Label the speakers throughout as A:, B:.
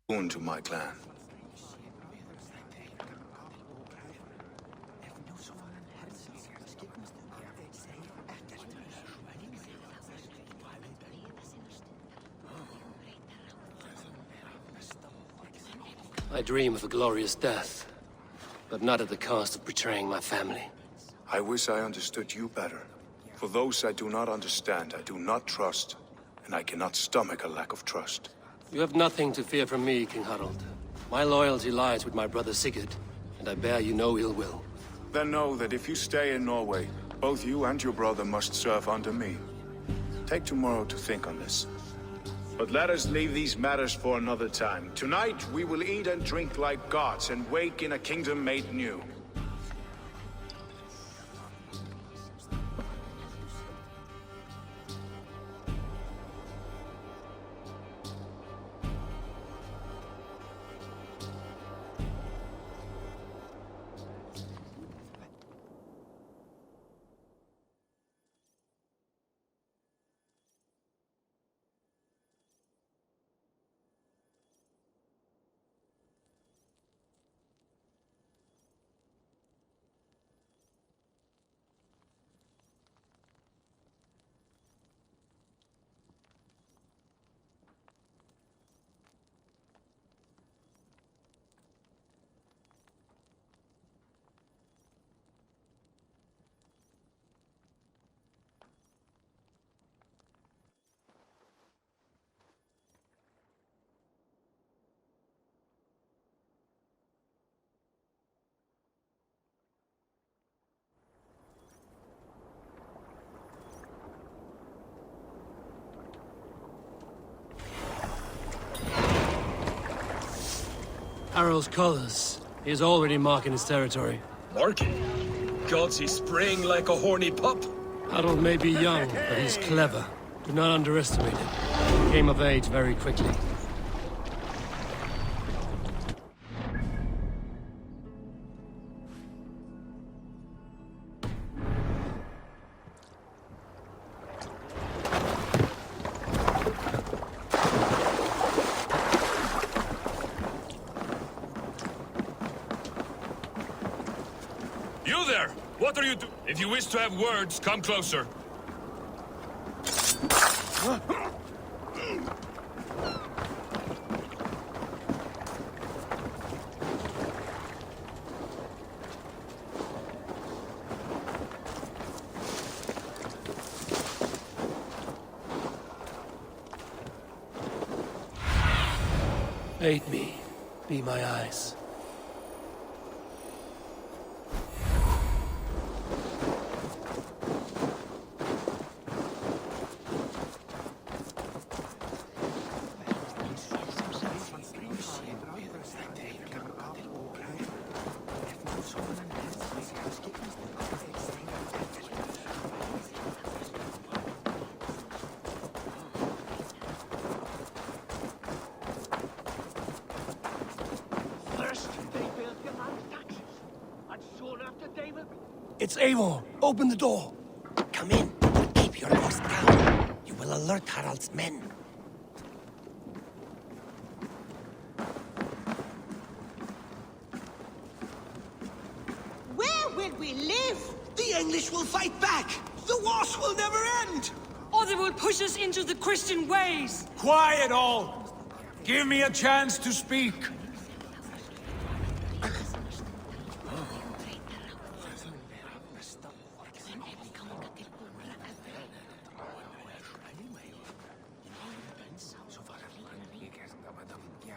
A: boon to my clan.
B: I dream of a glorious death, but not at the cost of betraying my family.
A: I wish I understood you better. For those I do not understand, I do not trust, and I cannot stomach a lack of trust.
B: You have nothing to fear from me, King Harald. My loyalty lies with my brother Sigurd, and I bear you no ill will.
A: Then know that if you stay in Norway, both you and your brother must serve under me. Take tomorrow to think on this. But let us leave these matters for another time. Tonight, we will eat and drink like gods and wake in a kingdom made new.
B: Harald's colors. He is already marking his territory.
C: Marking? Gods, he's spraying like a horny pup.
B: Harald may be young, but he's clever. Do not underestimate him. He came of age very quickly.
C: You there! What are you doing? If you wish to have words, come closer.
B: Aid me. Be my eyes. It's Eivor. Open the door.
D: Come in, but keep your voice down. You will alert Harald's men.
E: Where will we live?
F: The English will fight back! The wars will never end!
E: Or they will push us into the Christian ways.
F: Quiet all! Give me a chance to speak.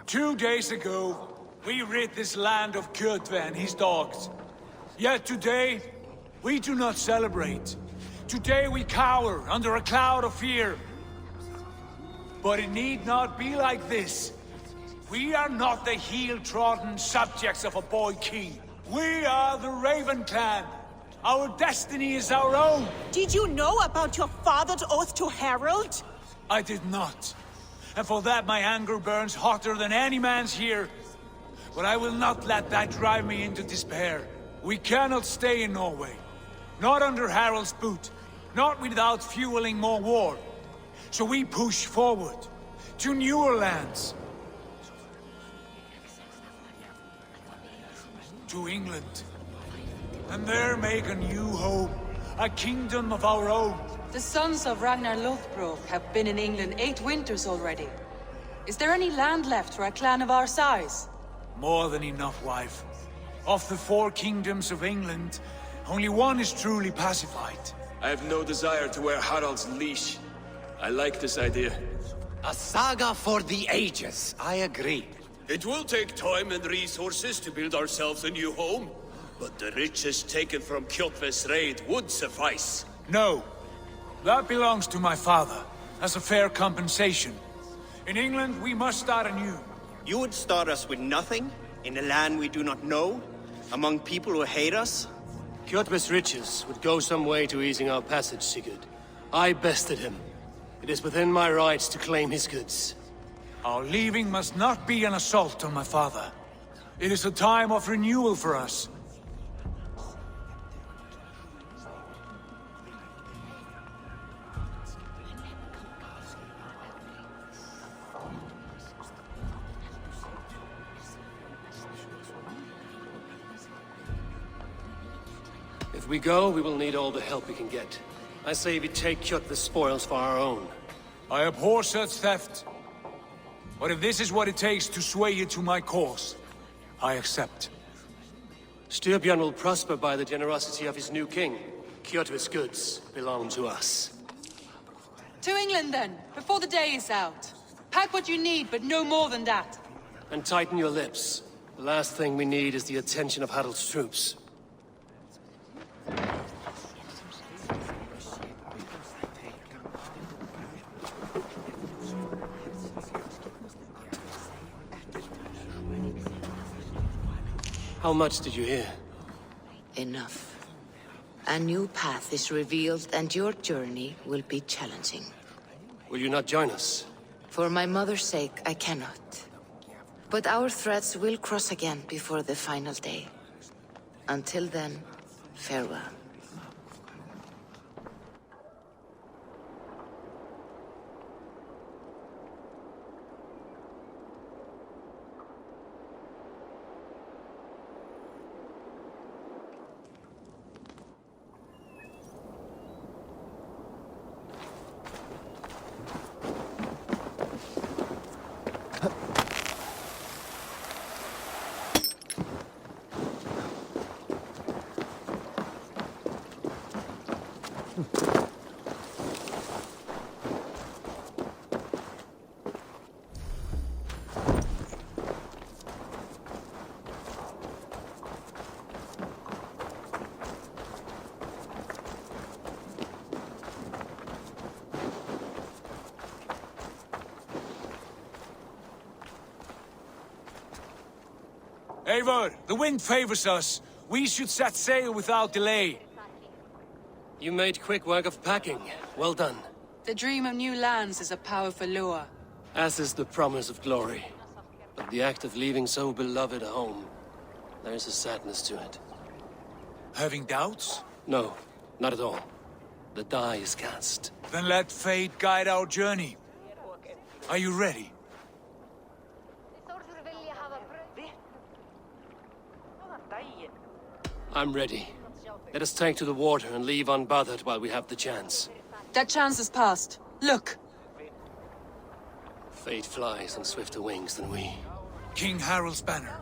F: Two days ago, we rid this land of Kjotve and his dogs. Yet today, we do not celebrate. Today we cower under a cloud of fear. But it need not be like this. We are not the heel-trodden subjects of a boy king. We are the Raven clan. Our destiny is our own.
E: Did you know about your father's oath to Harald?
F: I did not. And for that my anger burns hotter than any man's here. But I will not let that drive me into despair. We cannot stay in Norway. Not under Harald's boot. Not without fueling more war. So we push forward to newer lands. to England. And there make a new home, a kingdom of our own.
G: The sons of Ragnar Lothbrok have been in England 8 winters already. Is there any land left for a clan of our size?
F: More than enough, wife. Of the 4 kingdoms of England, only one is truly pacified.
C: I have no desire to wear Harald's leash. I like this idea.
D: A saga for the ages, I agree.
H: It will take time and resources to build ourselves a new home, but the riches taken from Kjotve's raid would suffice.
F: No. That belongs to my father, as a fair compensation. In England, we must start anew.
I: You would start us with nothing? In a land we do not know? Among people who hate us?
B: Kjotve's riches would go some way to easing our passage, Sigurd. I bested him. It is within my rights to claim his goods.
F: Our leaving must not be an assault on my father. It is a time of renewal for us.
B: If we go, we will need all the help we can get. I say we take Kjotve's spoils for our own.
F: I abhor such theft. But if this is what it takes to sway you to my cause, I accept.
B: Styrbjörn will prosper by the generosity of his new king. Kjotve's goods belong to us.
G: To England then, before the day is out. Pack what you need, but no more than that.
B: And tighten your lips. The last thing we need is the attention of Harald's troops. How much did you hear?
J: Enough. A new path is revealed, and your journey will be challenging.
B: Will you not join us?
J: For my mother's sake, I cannot. But our threads will cross again before the final day. Until then, farewell.
F: Eivor, the wind favors us. We should set sail without delay.
B: You made quick work of packing. Well done.
G: The dream of new lands is a powerful lure.
B: As is the promise of glory. But the act of leaving so beloved a home, there is a sadness to it.
F: Having doubts?
B: No, not at all. The die is cast.
F: Then let fate guide our journey. Are you ready?
B: I'm ready. Let us take to the water and leave unbothered while we have the chance.
G: That chance is past. Look!
B: Fate flies on swifter wings than we.
F: King Harald's banner.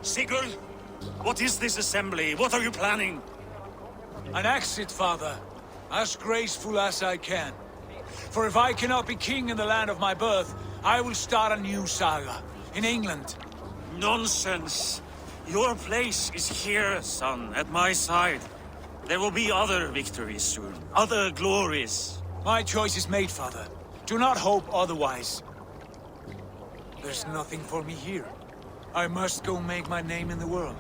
H: Sigurd, what is this assembly? What are you planning?
F: An exit, father. As graceful as I can. For if I cannot be king in the land of my birth, I will start a new saga. In England.
H: Nonsense. Your place is here, son, at my side. There will be other victories soon. Other glories.
F: My choice is made, father. Do not hope otherwise. There's nothing for me here. I must go make my name in the world.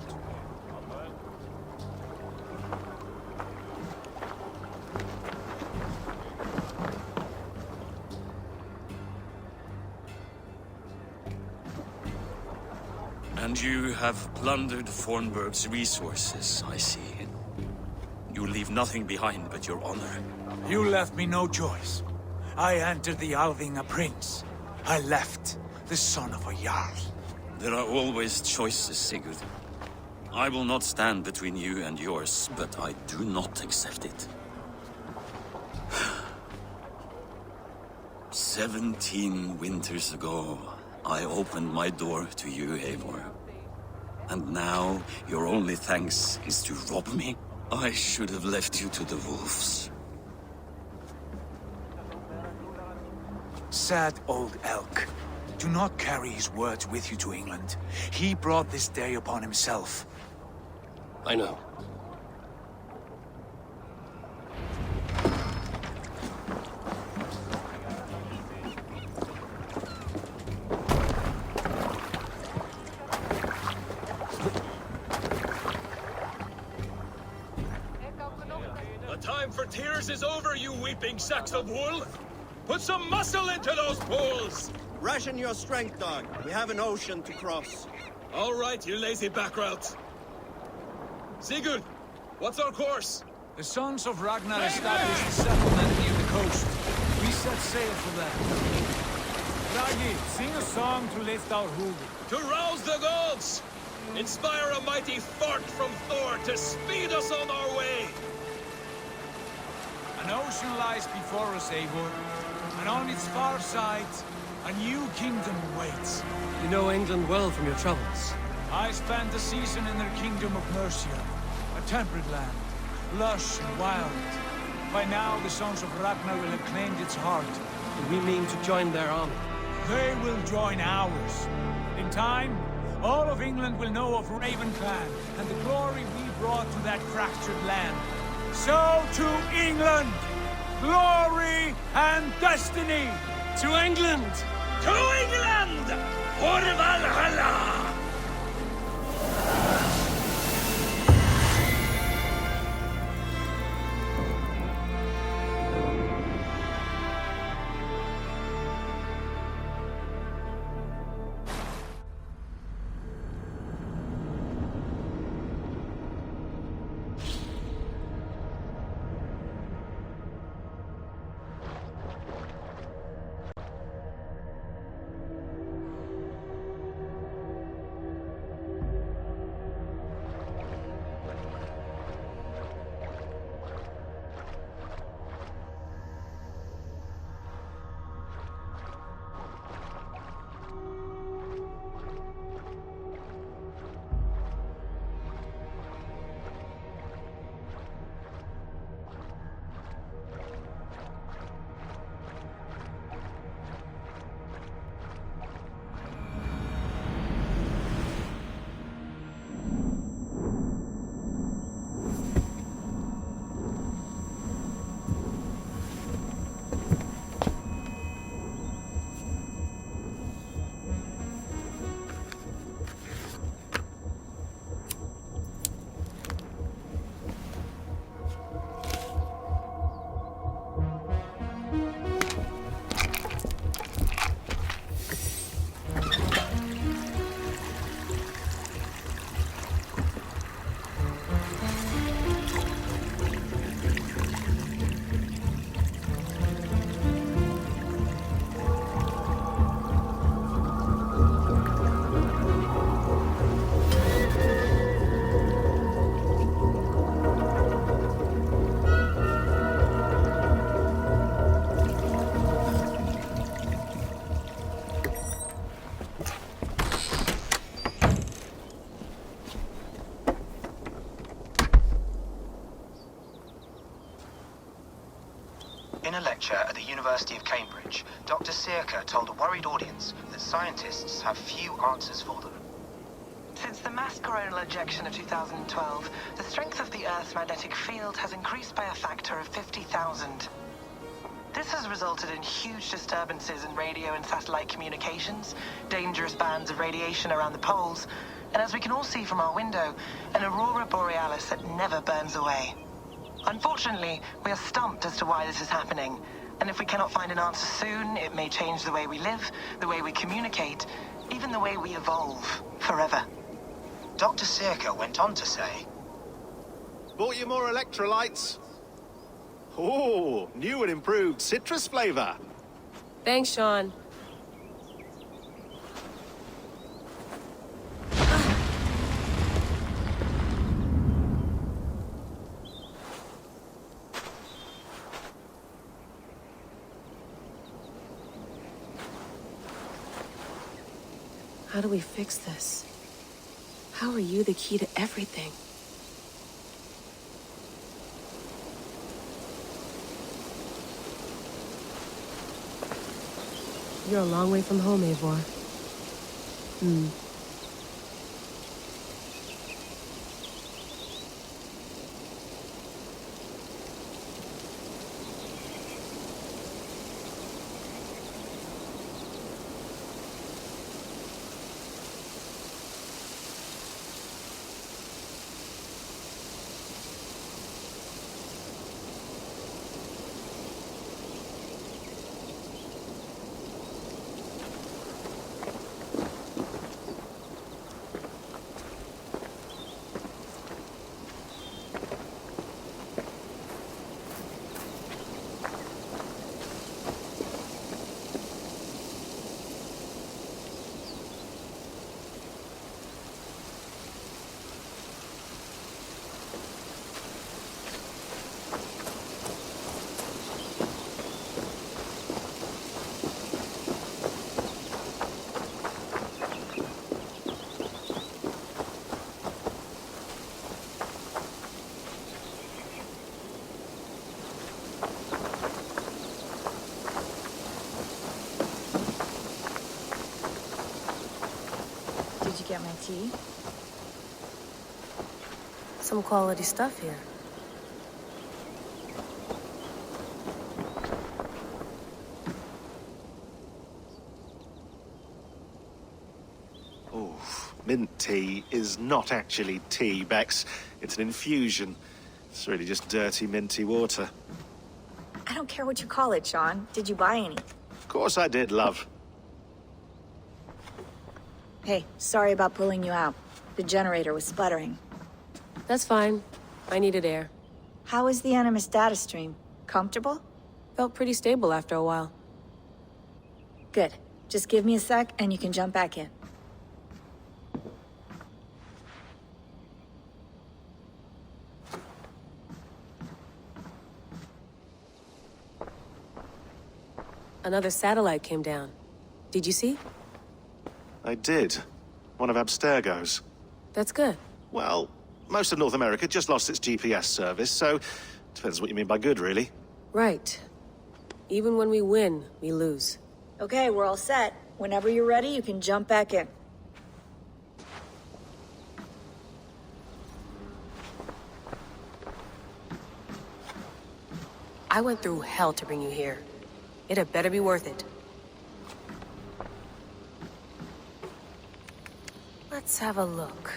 C: And you have plundered Fornburg's resources, I see. You leave nothing behind but your honor.
F: You left me no choice. I entered the Alving a prince. I left the son of a Jarl.
H: There are always choices, Sigurd. I will not stand between you and yours, but I do not accept it. 17 winters ago, I opened my door to you, Eivor. And now, your only thanks is to rob me? I should have left you to the wolves.
F: Sad old elk. Do not carry his words with you to England. He brought this day upon himself.
B: I know.
C: The time for tears is over, you weeping sacks of wool! Put some muscle into those bulls!
I: Ration your strength, dog. We have an ocean to cross.
C: All right, you lazy backrout. Sigurd, what's our course?
F: The sons of Ragnar established a settlement near the coast. We set sail for them. Ragi, sing a song to lift our hood.
C: To rouse the gods! Inspire a mighty fart from Thor to speed us on our way!
F: An ocean lies before us, Eivor, and on its far side, a new kingdom awaits.
B: You know England well from your travels.
F: I spent a season in their kingdom of Mercia, a temperate land, lush and wild. By now, the sons of Ragnar will have claimed its heart.
B: And we mean to join their army.
F: They will join ours. In time, all of England will know of Raven Clan and the glory we brought to that fractured land. So to England! Glory and destiny!
B: To England!
C: To England! For Valhalla!
K: In a lecture at the University of Cambridge, Dr. Sirka told a worried audience that scientists have few answers for them.
L: Since the mass coronal ejection of 2012, the strength of the Earth's magnetic field has increased by a factor of 50,000. This has resulted in huge disturbances in radio and satellite communications, dangerous bands of radiation around the poles, and as we can all see from our window, an aurora borealis that never burns away. Unfortunately, we are stumped as to why this is happening, and if we cannot find an answer soon, it may change the way we live, the way we communicate, even the way we evolve, forever.
K: Dr. Sirka went on to say,
I: Bought you more electrolytes?
M: Oh, new and improved citrus flavor.
N: Thanks, Sean. How do we fix this? How are you the key to everything? You're a long way from home, Eivor.
O: Did you get my tea?
N: Some quality stuff here.
M: Oh, mint tea is not actually tea, Bex. It's an infusion. It's really just dirty, minty water.
O: I don't care what you call it, Sean. Did you buy any?
M: Of course I did, love.
O: Hey, sorry about pulling you out. The generator was sputtering.
N: That's fine. I needed air.
O: How is the Animus data stream? Comfortable?
N: Felt pretty stable after a while.
O: Good. Just give me a sec and you can jump back in.
N: Another satellite came down. Did you see?
M: I did. One of Abstergo's.
N: That's good.
M: Well, most of North America just lost its GPS service, so depends what you mean by good, really.
N: Right. Even when we win, we lose.
O: Okay, we're all set. Whenever you're ready, you can jump back in.
N: I went through hell to bring you here. It had better be worth it. Let's have a look.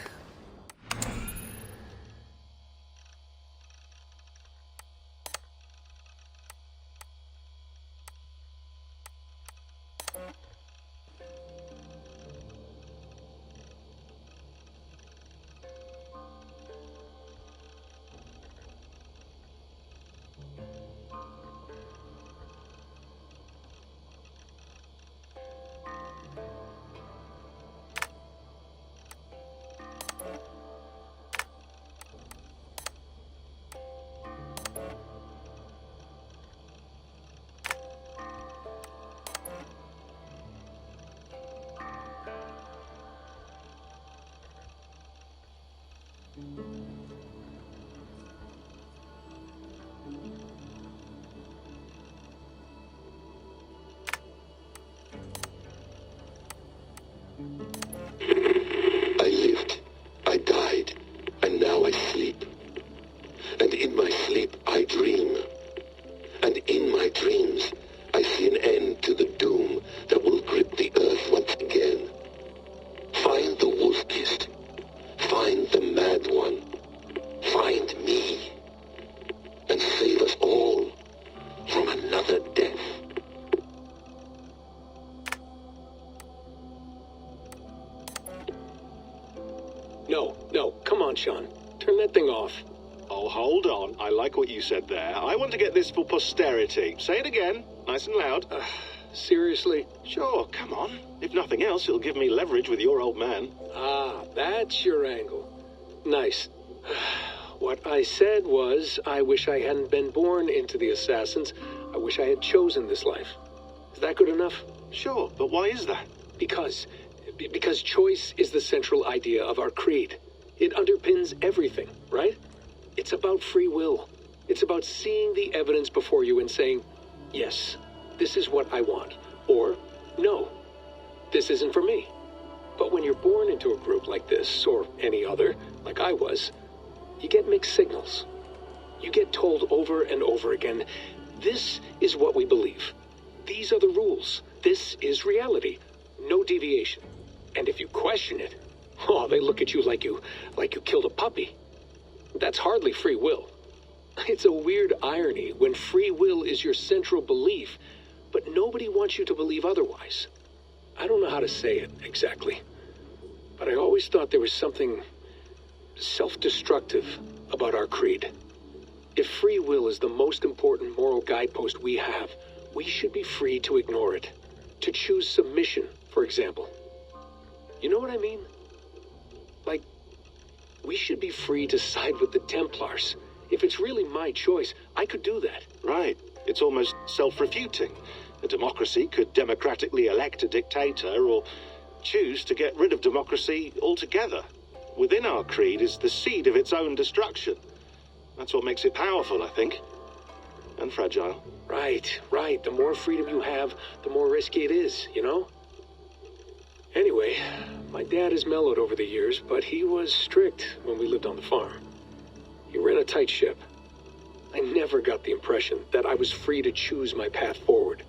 P: I lived, I died, and now I sleep. And in my sleep I dream. And in my dreams I see an end to the doom that will grip the earth once again. Find the wolf-kissed. Find the mad one. Find me. And save us all from another death.
Q: No, come on, Sean. Turn that thing off.
M: Oh, hold on. I like what you said there. I want to get this for posterity. Say it again, nice and loud.
Q: Seriously?
M: Sure, come on. If nothing else, it'll give me leverage with your old man.
Q: Ah, that's your angle. Nice. What I said was, I wish I hadn't been born into the Assassins. I wish I had chosen this life. Is that good enough?
M: Sure, but why is that?
Q: Because choice is the central idea of our creed. It underpins everything, right? It's about free will. It's about seeing the evidence before you and saying, yes, this is what I want. Or, no, this isn't for me. But when you're born into a group like this, or any other, like I was, you get mixed signals. You get told over and over again, this is what we believe. These are the rules. This is reality. No deviation. And if you question it, oh, they look at you like you killed a puppy. That's hardly free will. It's a weird irony when free will is your central belief, but nobody wants you to believe otherwise. I don't know how to say it exactly, but I always thought there was something self-destructive about our creed. If free will is the most important moral guidepost we have, we should be free to ignore it. To choose submission, for example. You know what I mean? Like, we should be free to side with the Templars. If it's really my choice, I could do that.
M: Right. It's almost self-refuting. A democracy could democratically elect a dictator or choose to get rid of democracy altogether. Within our creed is the seed of its own destruction. That's what makes it powerful, I think. And fragile.
Q: Right. The more freedom you have, the more risky it is, you know? Anyway, my dad has mellowed over the years, but he was strict when we lived on the farm. He ran a tight ship. I never got the impression that I was free to choose my path forward.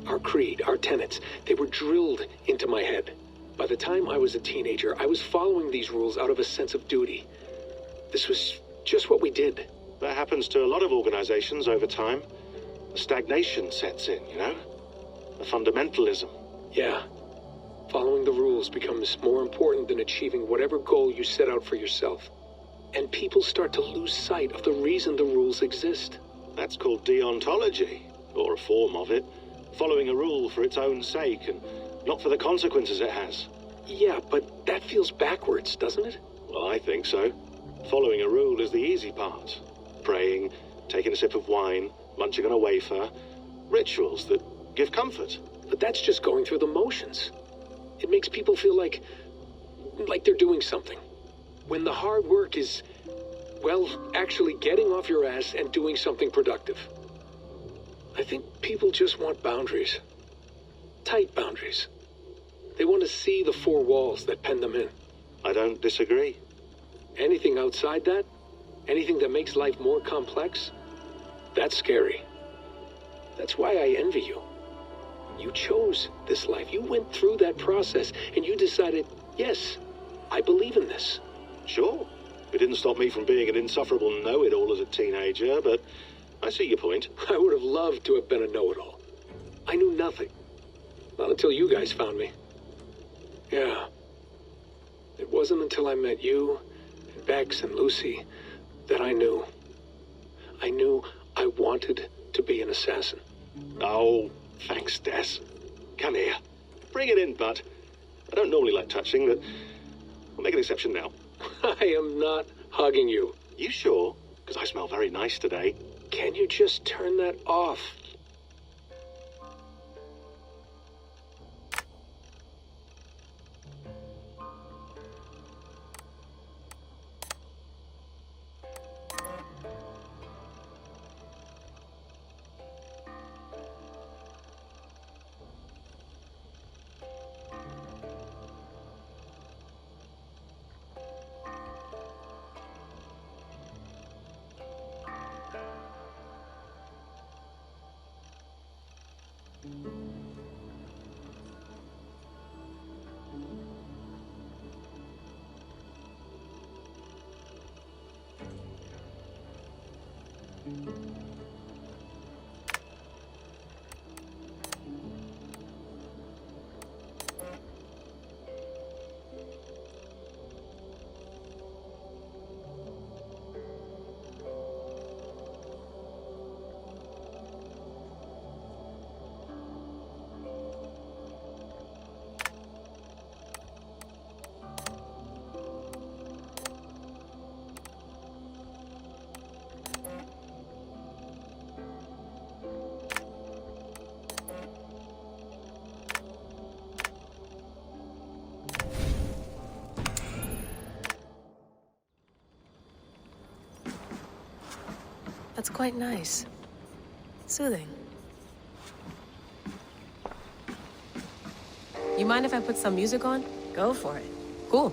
Q: Our creed, our tenets, they were drilled into my head. By the time I was a teenager, I was following these rules out of a sense of duty. This was just what we did.
M: That happens to a lot of organizations over time. A stagnation sets in, you know? A fundamentalism.
Q: Yeah. Following the rules becomes more important than achieving whatever goal you set out for yourself. And people start to lose sight of the reason the rules exist.
M: That's called deontology, or a form of it. Following a rule for its own sake and not for the consequences it has.
Q: Yeah, but that feels backwards, doesn't it?
M: Well, I think so. Following a rule is the easy part. Praying, taking a sip of wine, munching on a wafer. Rituals that give comfort.
Q: But that's just going through the motions. It makes people feel like they're doing something. When the hard work is, well, actually getting off your ass and doing something productive. I think people just want boundaries. Tight boundaries. They want to see the four walls that pen them in.
M: I don't disagree.
Q: Anything outside that, anything that makes life more complex, that's scary. That's why I envy you. You chose this life. You went through that process, and you decided, yes, I believe in this.
M: Sure. It didn't stop me from being an insufferable know-it-all as a teenager, but I see your point.
Q: I would have loved to have been a know-it-all. I knew nothing. Not until you guys found me. Yeah. It wasn't until I met you, and Bex, and Lucy, that I knew. I knew I wanted to be an assassin.
M: Oh, thanks, Des. Come here. Bring it in, bud. I don't normally like touching, but I'll make an exception now.
Q: I am not hugging you.
M: You sure? Because I smell very nice today.
Q: Can you just turn that off?
N: That's quite nice. Soothing. You mind if I put some music on?
O: Go for it.
N: Cool.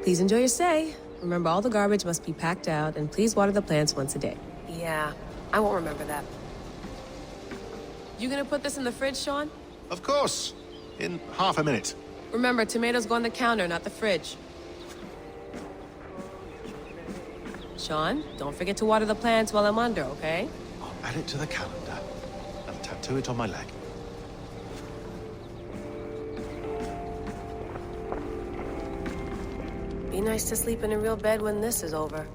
N: Please enjoy your stay. Remember, all the garbage must be packed out, and please water the plants once a day. Yeah, I won't remember that. You gonna put this in the fridge, Sean?
R: Of course. In half a minute.
N: Remember, tomatoes go on the counter, not the fridge. Sean, don't forget to water the plants while I'm under, okay?
R: I'll add it to the calendar and tattoo it on my leg.
N: Be nice to sleep in a real bed when this is over.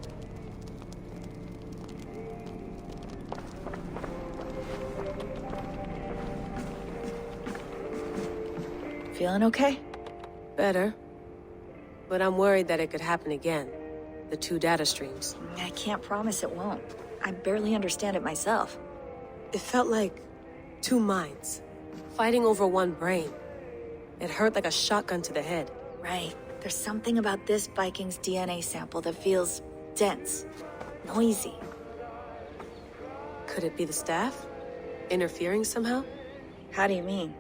O: Feeling okay?
N: Better. But I'm worried that it could happen again. The two data streams.
O: I can't promise it won't. I barely understand it myself.
N: It felt like two minds, fighting over one brain. It hurt like a shotgun to the head.
O: Right. There's something about this Viking's DNA sample that feels dense, noisy.
N: Could it be the staff? Interfering somehow?
O: How do you mean?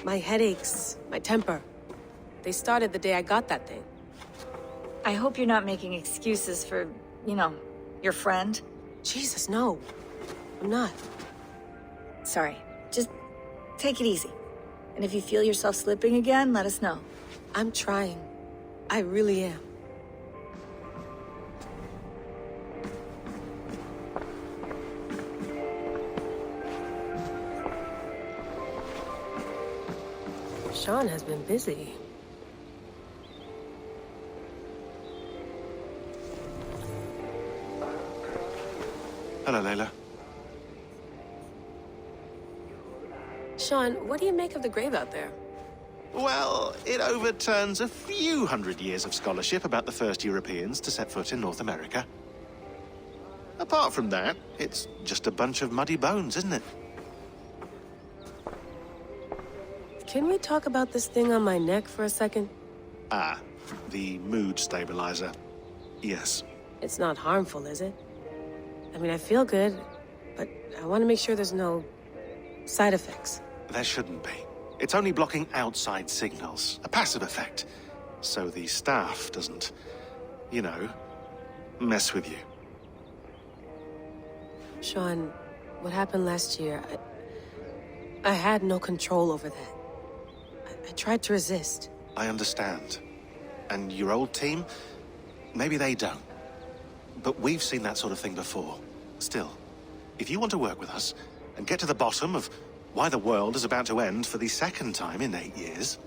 N: My headaches, my temper. They started the day I got that thing.
O: I hope you're not making excuses for, you know, your friend.
N: Jesus, no. I'm not.
O: Sorry. Just take it easy. And if you feel yourself slipping again, let us know.
N: I'm trying. I really am. Sean has been busy.
R: Hello, Layla.
N: Sean, what do you make of the grave out there?
R: Well, it overturns a few hundred years of scholarship about the first Europeans to set foot in North America. Apart from that, it's just a bunch of muddy bones, isn't it?
N: Can we talk about this thing on my neck for a second?
R: Ah, the mood stabilizer. Yes.
N: It's not harmful, is it? I mean, I feel good, but I want to make sure there's no side effects.
R: There shouldn't be. It's only blocking outside signals, a passive effect. So the staff doesn't, you know, mess with you.
N: Sean, what happened last year, I had no control over that. I tried to resist.
R: I understand. And your old team, maybe they don't. But we've seen that sort of thing before. Still, if you want to work with us and get to the bottom of why the world is about to end for the second time in 8 years,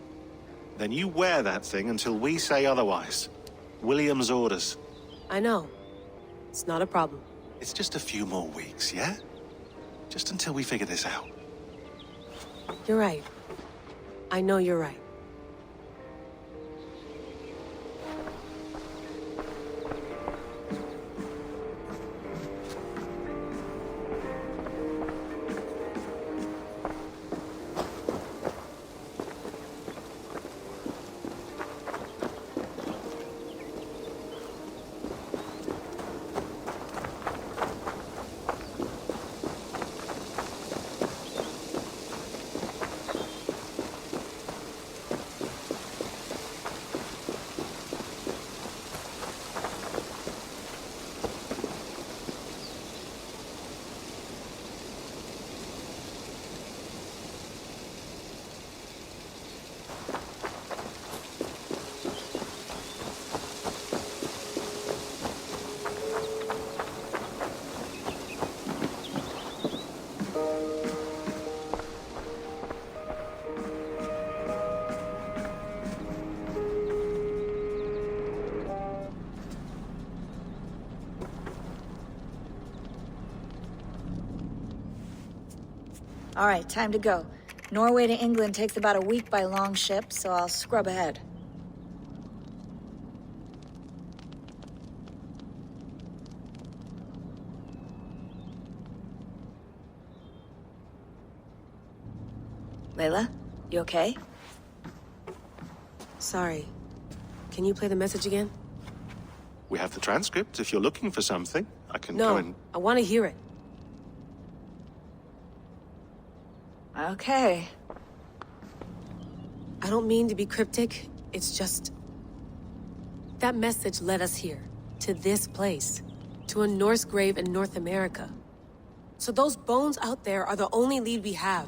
R: then you wear that thing until we say otherwise. William's orders.
N: I know. It's not a problem.
R: It's just a few more weeks, yeah? Just until we figure this out.
N: You're right. I know you're right.
O: All right, time to go. Norway to England takes about a week by long ship, so I'll scrub ahead. Layla, you okay?
N: Sorry. Can you play the message again?
R: We have the transcript. If you're looking for something, I can
N: No,
R: go and...
N: I want to hear it.
O: Okay.
N: I don't mean to be cryptic. It's just... that message led us here. To this place. To a Norse grave in North America. So those bones out there are the only lead we have.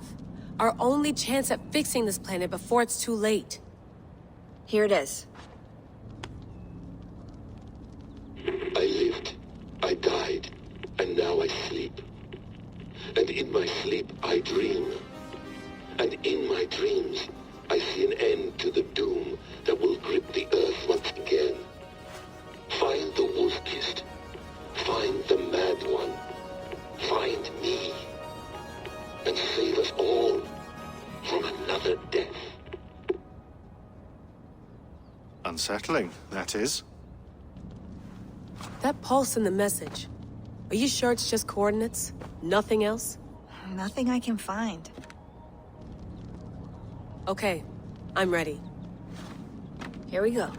N: Our only chance at fixing this planet before it's too late.
O: Here it is.
P: I lived, I died, and now I sleep. And in my sleep I dream. And in my dreams I see an end to the doom that will grip the earth once again. Find the wolf-kissed. Find the mad one. Find me. And save us all from another death.
R: Unsettling, that is.
N: That pulse in the message. Are you sure it's just coordinates? Nothing else?
O: Nothing I can find.
N: Okay, I'm ready.
O: Here we go.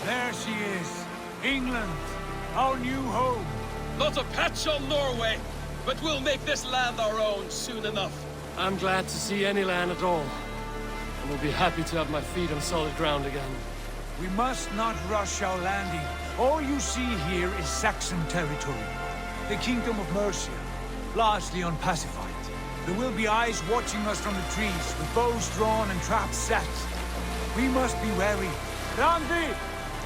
F: There she is. England, our new home.
C: Not a patch on Norway, but we'll make this land our own soon enough.
B: I'm glad to see any land at all. And will be happy to have my feet on solid ground again.
F: We must not rush our landing. All you see here is Saxon territory. The Kingdom of Mercia, largely unpacified. There will be eyes watching us from the trees, with bows drawn and traps set. We must be wary. Randi!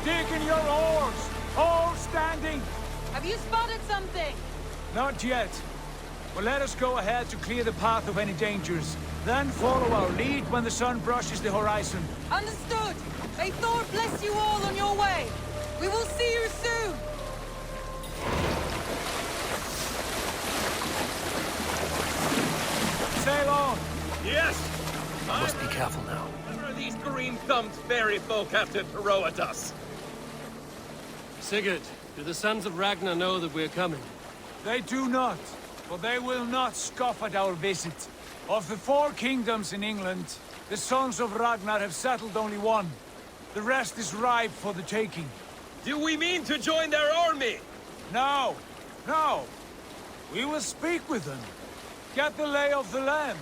F: Dig in your oars! All standing!
G: Have you spotted something?
F: Not yet. Well, let us go ahead to clear the path of any dangers. Then follow our lead when the sun brushes the horizon.
G: Understood. May Thor bless you all on your way. We will see you soon.
F: Sail on.
C: Yes!
B: I must be careful now.
C: Whatever these green-thumbed fairy folk have to throw at us.
B: Sigurd, do the sons of Ragnar know that we're coming?
F: They do not, but they will not scoff at our visit. Of the 4 kingdoms in England, the sons of Ragnar have settled only one. The rest is ripe for the taking.
C: Do we mean to join their army?
F: No, no. We will speak with them, get the lay of the land,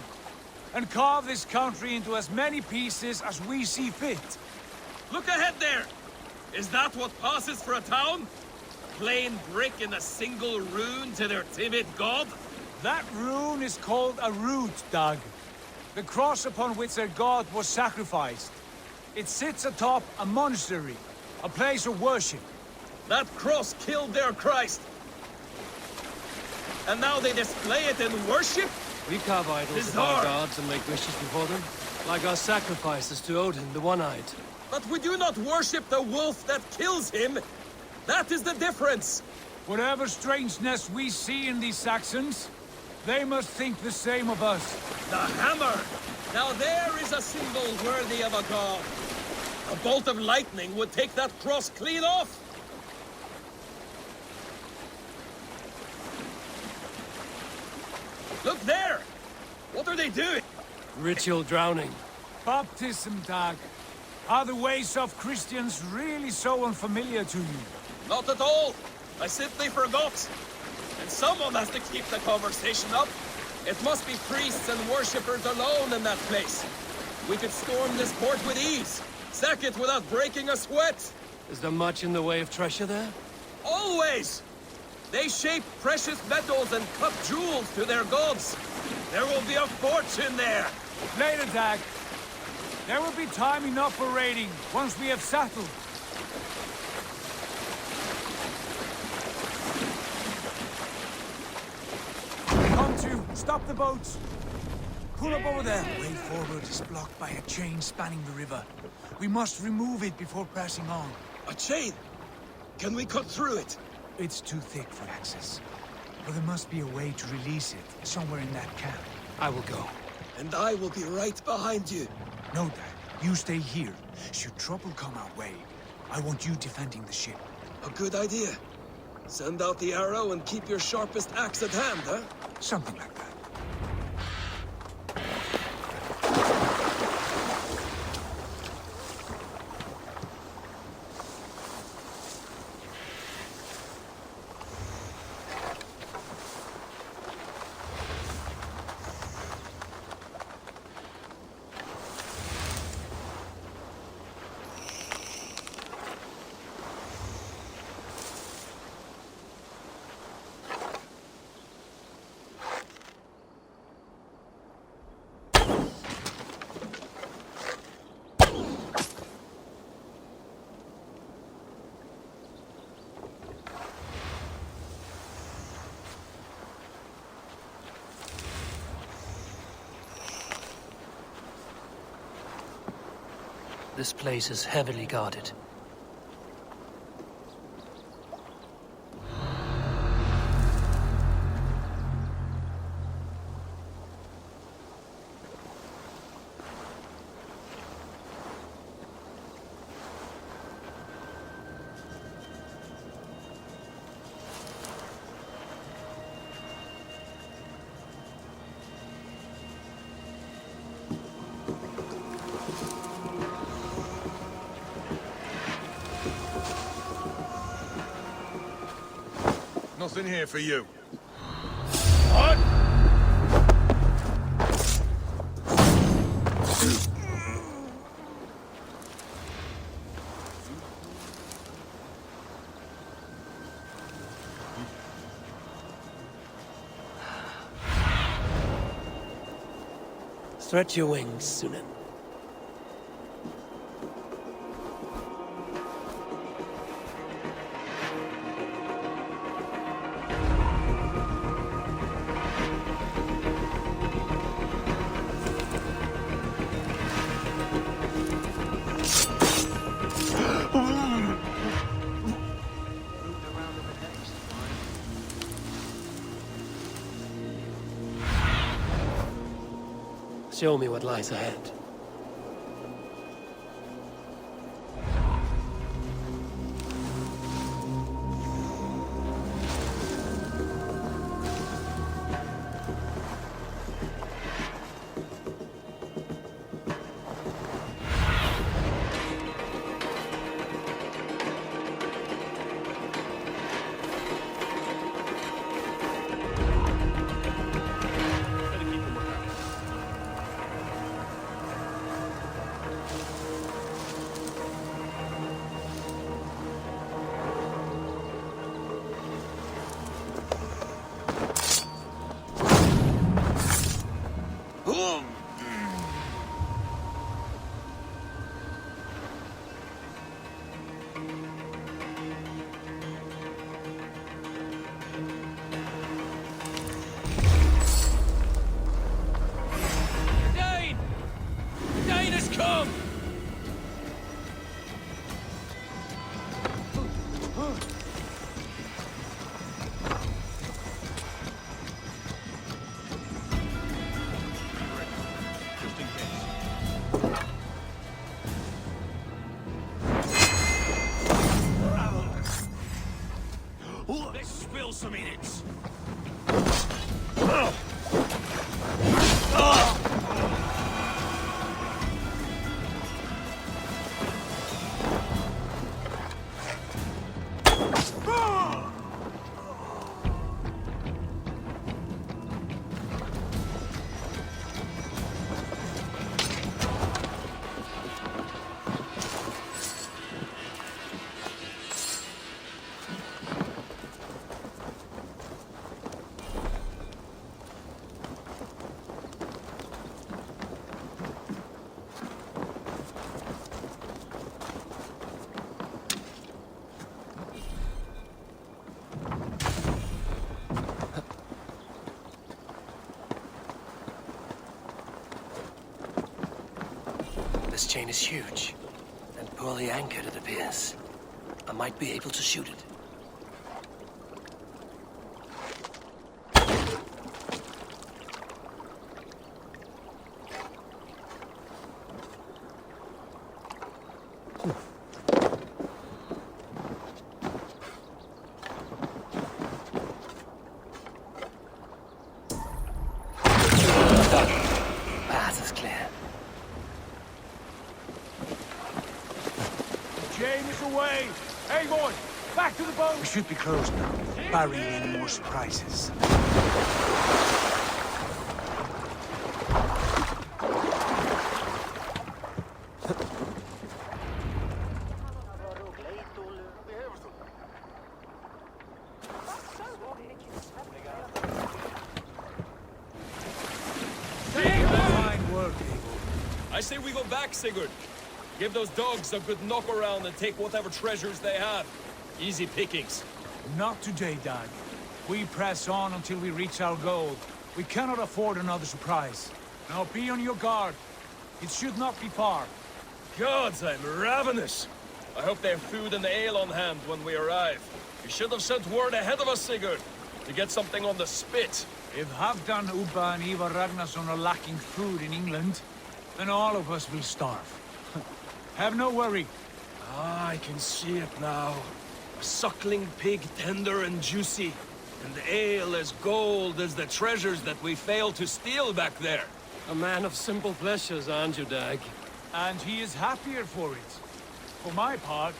F: and carve this country into as many pieces as we see fit.
C: Look ahead there! Is that what passes for a town? Plain brick in a single rune to their timid god?
F: That rune is called a root, Dag. The cross upon which their god was sacrificed. It sits atop a monastery, a place of worship.
C: That cross killed their Christ. And now they display it in worship?
B: We carve idols of our gods and make wishes before them, like our sacrifices to Odin, the One-Eyed.
C: But we do not worship the wolf that kills him. That is the difference.
F: Whatever strangeness we see in these Saxons, they must think the same of us.
C: The hammer! Now there is a symbol worthy of a god. A bolt of lightning would take that cross clean off. Look there! What are they doing?
B: Ritual drowning.
F: Baptism, Dag. Are the ways of Christians really so unfamiliar to you?
C: Not at all. I simply forgot. And someone has to keep the conversation up. It must be priests and worshippers alone in that place. We could storm this port with ease. Sack it without breaking a sweat.
B: Is there much in the way of treasure there?
C: Always! They shape precious metals and cut jewels to their gods. There will be a fortune there.
F: Later, Dag. There will be time enough for raiding once we have settled. Come to, stop the boats. Pull up over there. The way forward is blocked by a chain spanning the river. We must remove it before pressing on.
C: A chain? Can we cut through it?
F: It's too thick for access. But there must be a way to release it, somewhere in that camp.
B: I will go.
C: And I will be right behind you.
F: No, Dad. You stay here. Should trouble come our way, I want you defending the ship.
C: A good idea. Send out the arrow and keep your sharpest axe at hand, huh?
F: Something like that.
B: This place is heavily guarded.
A: Nothing here for you.
C: What?
B: Stretch your wings, Sunan. Show me what lies ahead.
F: Let's spill some minutes.
B: This chain is huge, and poorly anchored, it appears. I might be able to shoot it. Path is clear.
F: Chain is away. Hey, boy, back to the boat.
S: We should be close now. Barring any more surprises.
F: Fine work, Abel.
C: I say we go back, Sigurd. Give those dogs a good knock around and take whatever treasures they have. Easy pickings.
F: Not today, Dag. We press on until we reach our goal. We cannot afford another surprise. Now be on your guard. It should not be far.
C: Gods, I'm ravenous. I hope they have food and ale on hand when we arrive. You should have sent word ahead of us, Sigurd, to get something on the spit.
F: If Halfdan, Ubba, and Ivar Ragnarsson are lacking food in England, then all of us will starve. Have no worry.
C: Ah, I can see it now. A suckling pig, tender and juicy. And ale as gold as the treasures that we failed to steal back there.
B: A man of simple pleasures, aren't you, Dag?
F: And he is happier for it. For my part,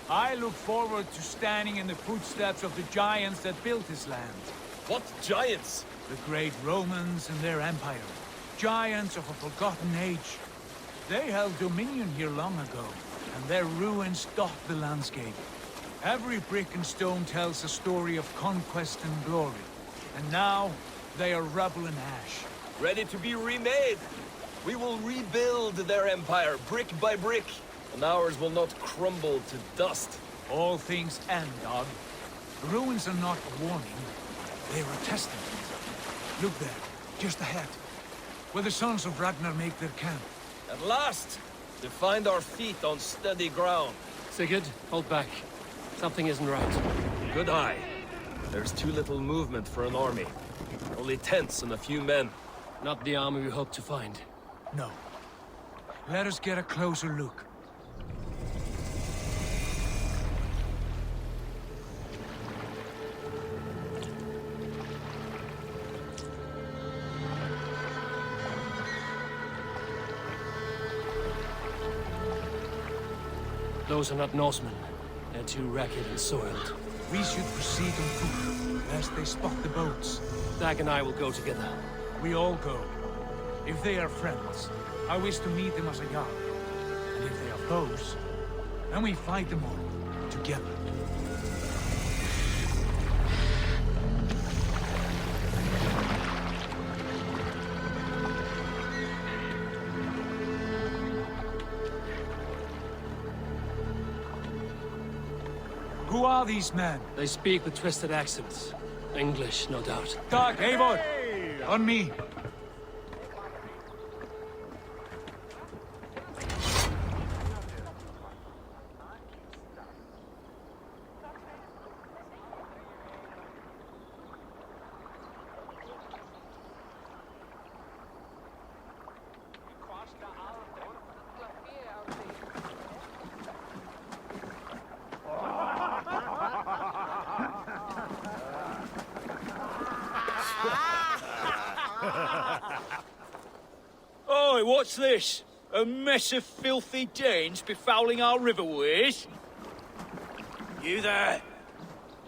F: I look forward to standing in the footsteps of the giants that built this land.
C: What giants?
F: The great Romans and their empire. Giants of a forgotten age. They held dominion here long ago, and their ruins dot the landscape. Every brick and stone tells a story of conquest and glory. And now, they are rubble and ash.
C: Ready to be remade. We will rebuild their empire, brick by brick, and ours will not crumble to dust.
F: All things end, Dog. The ruins are not a warning. They are a testament. Look there, just ahead, where the sons of Ragnar make their camp.
C: At last, to find our feet on steady ground.
B: Sigurd, hold back. Something isn't right.
C: Good eye. There's too little movement for an army. Only tents and a few men.
B: Not the army we hoped to find.
F: No. Let us get a closer look.
B: Those are not Norsemen. They're too ragged and soiled.
F: We should proceed on foot, lest they spot the boats.
B: Dag and I will go together.
F: We all go. If they are friends, I wish to meet them as a yard. And if they are foes, then we fight them all, together. Who are these men?
B: They speak with twisted accents. English, no doubt.
F: Dag, Eivor! On me!
T: Oi, what's this? A mess of filthy Danes befouling our riverways?
I: You there!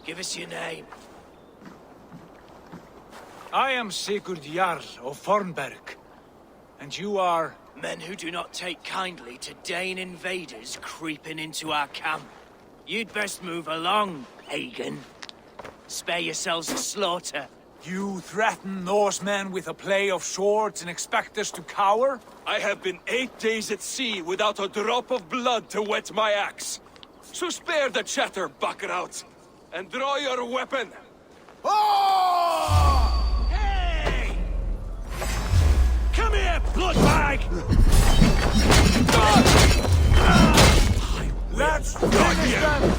I: Give us your name.
F: I am Sigurd Jarl of Fornberg. And you are...
I: Men who do not take kindly to Dane invaders creeping into our camp. You'd best move along, pagan. Spare yourselves a slaughter.
F: You threaten Norsemen with a play of swords and expect us to cower?
C: I have been 8 days at sea without a drop of blood to wet my axe. So spare the chatter, buckerouts, and draw your weapon.
T: Oh! Hey! Come here, bloodbag!
F: Let's finish them!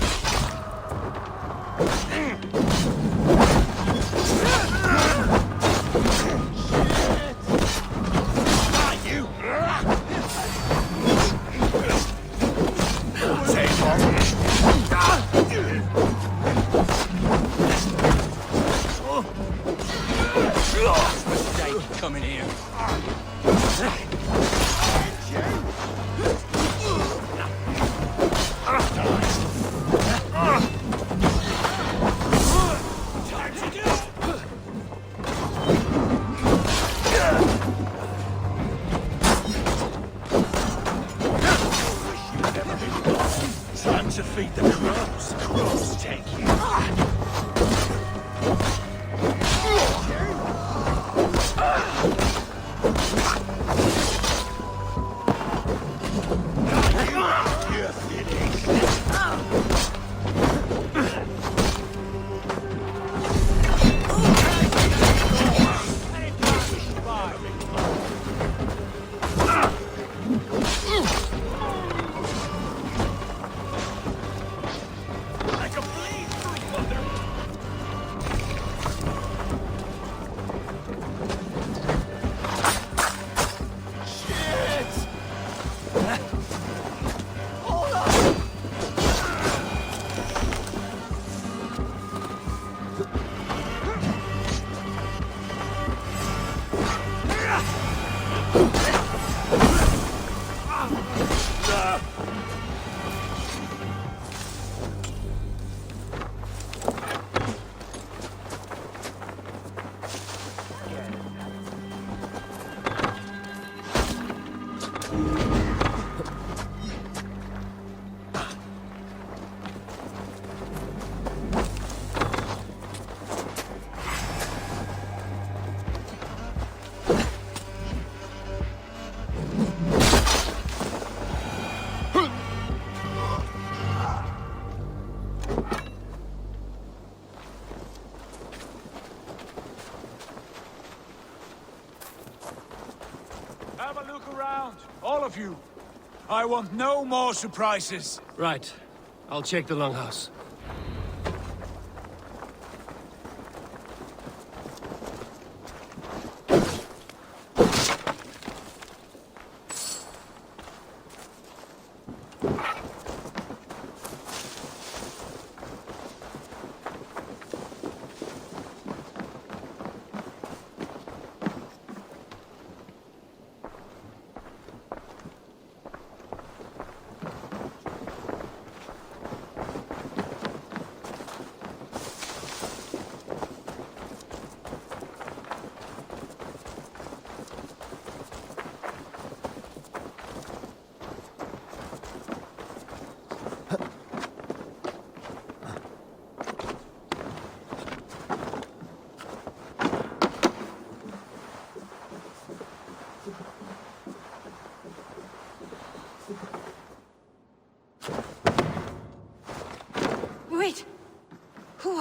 T: Coming here. Time to feed the crows. Crows take you.
F: Have a look around, all of you. I want no more surprises.
B: Right. I'll check the longhouse.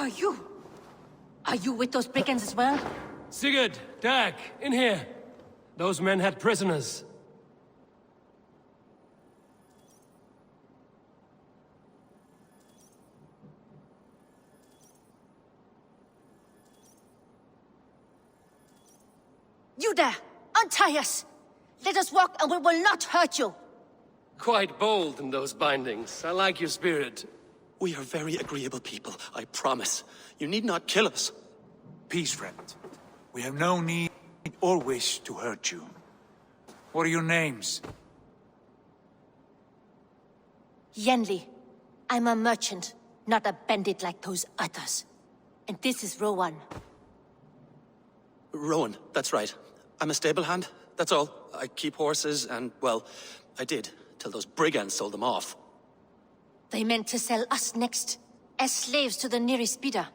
N: you? Are you with those brigands as well?
B: Sigurd, Dag, in here. Those men had prisoners.
N: You there! Untie us! Let us walk and we will not hurt you!
B: Quite bold in those bindings. I like your spirit.
R: We are very agreeable people, I promise. You need not kill us.
F: Peace, friend. We have no need or wish to hurt you. What are your names?
N: Yenli. I'm a merchant, not a bandit like those others. And this is Rowan.
R: Rowan, that's right. I'm a stable hand, that's all. I keep horses and, well, I did, till those brigands sold them off.
N: They meant to sell us next, as slaves to the nearest bidder.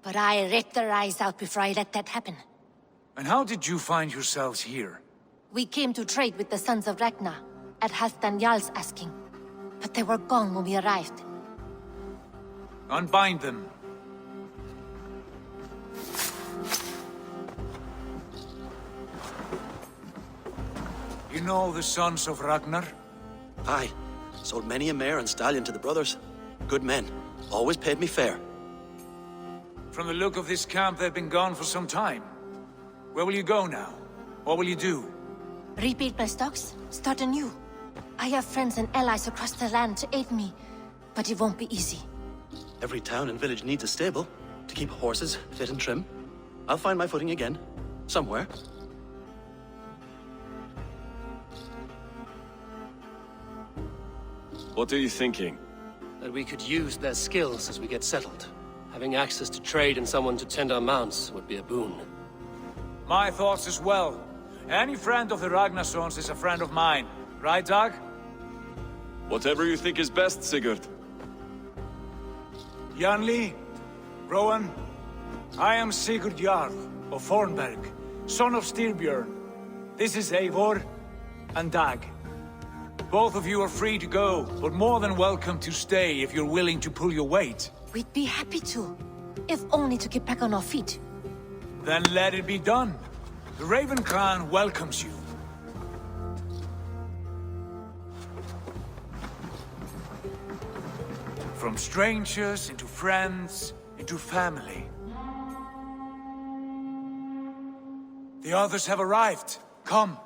N: But I ripped their eyes out before I let that happen.
F: And how did you find yourselves here?
N: We came to trade with the Sons of Ragnar, at Halfdan Jarl's asking. But they were gone when we arrived.
F: Unbind them. You know the Sons of Ragnar?
R: Aye. Sold many a mare and stallion to the brothers. Good men. Always paid me fair.
F: From the look of this camp, they've been gone for some time. Where will you go now? What will you do?
N: Rebuild my stocks, start anew. I have friends and allies across the land to aid me, but it won't be easy.
R: Every town and village needs a stable to keep horses fit and trim. I'll find my footing again. Somewhere.
B: What are you thinking? That we could use their skills as we get settled. Having access to trade and someone to tend our mounts would be a boon.
F: My thoughts as well. Any friend of the Ragnarsons is a friend of mine. Right, Dag?
B: Whatever you think is best, Sigurd.
F: Janli, Rowan, I am Sigurd Jarl of Fornberg, son of Styrbjörn. This is Eivor and Dag. Both of you are free to go, but more than welcome to stay if you're willing to pull your weight.
N: We'd be happy to, if only to get back on our feet.
F: Then let it be done. The Raven Clan welcomes you. From strangers into friends, into family. The others have arrived. Come.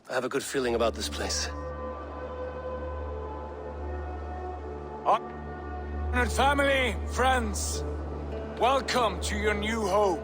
B: I have a good feeling about this place.
F: Honored family, friends, welcome to your new home.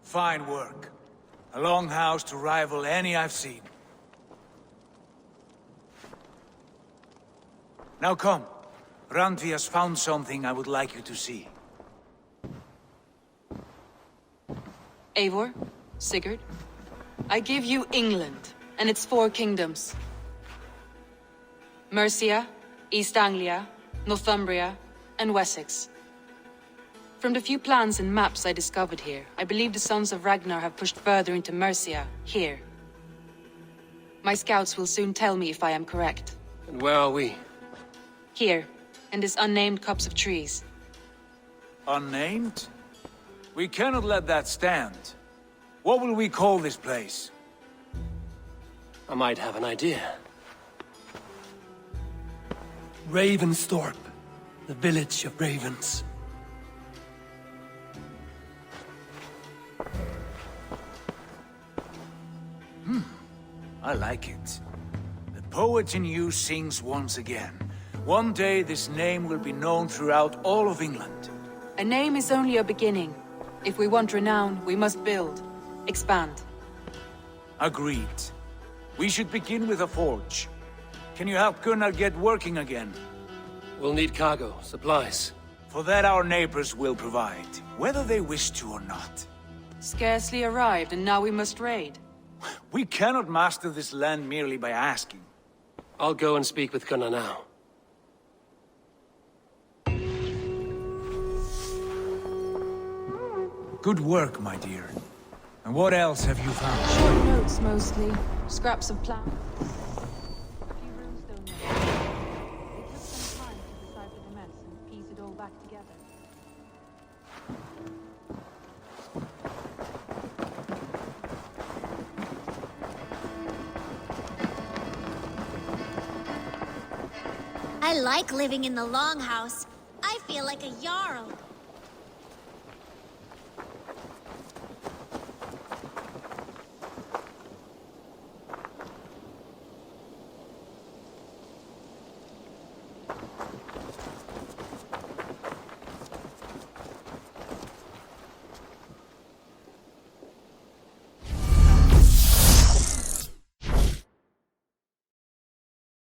F: Fine work. A longhouse to rival any I've seen. Now come. Randvi has found something I would like you to see.
G: Eivor, Sigurd, I give you England and its 4 kingdoms. Mercia, East Anglia, Northumbria, and Wessex. From the few plans and maps I discovered here, I believe the Sons of Ragnar have pushed further into Mercia, here. My scouts will soon tell me if I am correct.
B: And where are we?
G: Here, in this unnamed copse of trees.
F: Unnamed? We cannot let that stand. What will we call this place?
B: I might have an idea. Ravensthorpe. The village of ravens.
F: I like it. The poet in you sings once again. One day this name will be known throughout all of England.
G: A name is only a beginning. If we want renown, we must build. Expand.
F: Agreed. We should begin with a forge. Can you help Gunnar get working again?
B: We'll need cargo, supplies.
F: For that our neighbors will provide, whether they wish to or not.
G: Scarcely arrived, and now we must raid.
F: We cannot master this land merely by asking.
B: I'll go and speak with Gunnar now.
F: Good work, my dear. And what else have you found?
G: Short notes, mostly. Scraps of plan. A few runes donated. It took some time to decipher the mess and piece it all back together.
U: I like living in the Longhouse. I feel like a Jarl.